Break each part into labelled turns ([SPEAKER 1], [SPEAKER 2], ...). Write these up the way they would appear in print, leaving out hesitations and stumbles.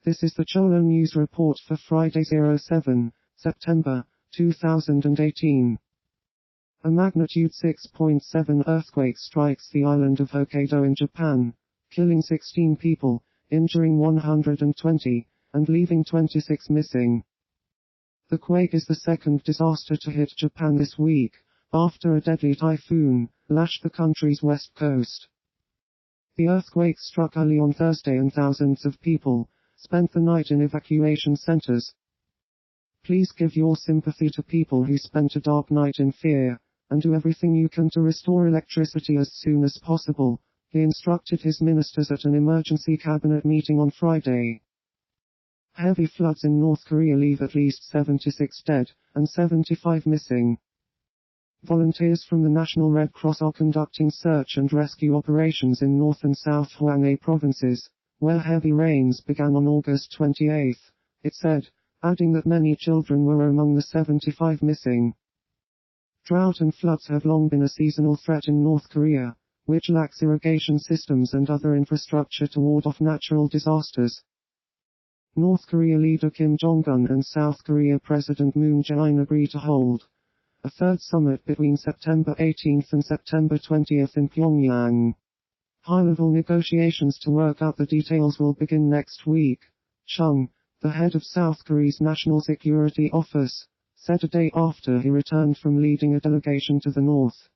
[SPEAKER 1] This is the Cholo News Report for Friday 07 September 2018. A magnitude 6.7 earthquake strikes the island of Hokkaido in Japan, killing 16 people, injuring 120, and leaving 26 missing. The quake is the second disaster to hit Japan this week, after a deadly typhoon lashed the country's west coast. The earthquake struck early on Thursday and thousands of people spent the night in evacuation centers. Please give your sympathy to people who spent a dark night in fear, and do everything you can to restore electricity as soon as possible, he instructed his ministers at an emergency cabinet meeting on Friday. Heavy floods in North Korea leave at least 76 dead, and 75 missing. Volunteers from the National Red Cross are conducting search and rescue operations in North and South Hwanghae provinces, where heavy rains began on August 28, it said, adding that many children were among the 75 missing. Drought and floods have long been a seasonal threat in North Korea, which lacks irrigation systems and other infrastructure to ward off natural disasters. North Korea leader Kim Jong-un and South Korea President Moon Jae-in agreed to hold a third summit between September 18 and September 20 in Pyongyang. High-level negotiations to work out the details will begin next week, Chung, the head of South Korea's National Security Office, said a day after he returned from leading a delegation to the north.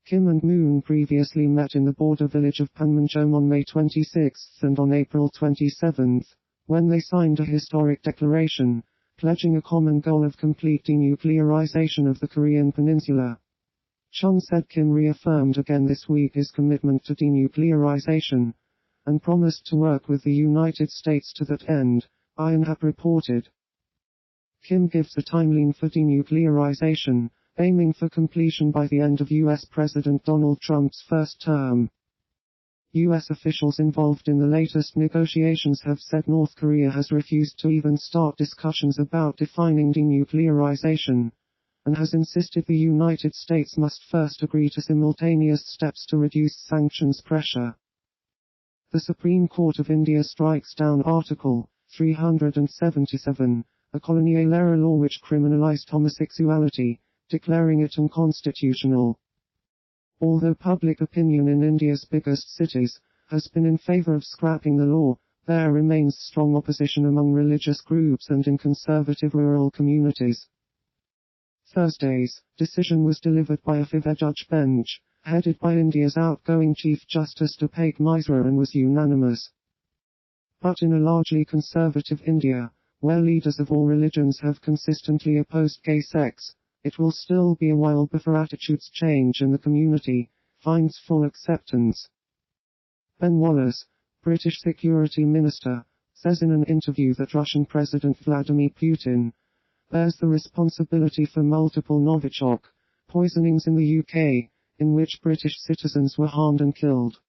[SPEAKER 1] Kim and Moon previously met in the border village of Panmunjom on May 26 and on April 27, when they signed a historic declaration, pledging a common goal of complete denuclearization of the Korean peninsula. Chung said Kim reaffirmed again this week his commitment to denuclearization, and promised to work with the United States to that end, Yonhap reported. Kim gives a timeline for denuclearization, aiming for completion by the end of U.S. President Donald Trump's first term. U.S. officials involved in the latest negotiations have said North Korea has refused to even start discussions about defining denuclearization, and has insisted the United States must first agree to simultaneous steps to reduce sanctions pressure. The Supreme Court of India strikes down Article 377, a colonial-era law which criminalized homosexuality, declaring it unconstitutional. Although public opinion in India's biggest cities has been in favor of scrapping the law, there remains strong opposition among religious groups and in conservative rural communities. Thursday's decision was delivered by a five-judge bench, headed by India's outgoing Chief Justice Deepak Misra, and was unanimous. But in a largely conservative India, where leaders of all religions have consistently opposed gay sex, it will still be a while before attitudes change and the community finds full acceptance. Ben Wallace, British Security Minister, says in an interview that Russian President Vladimir Putin bears the responsibility for multiple Novichok poisonings in the UK, in which British citizens were harmed and killed.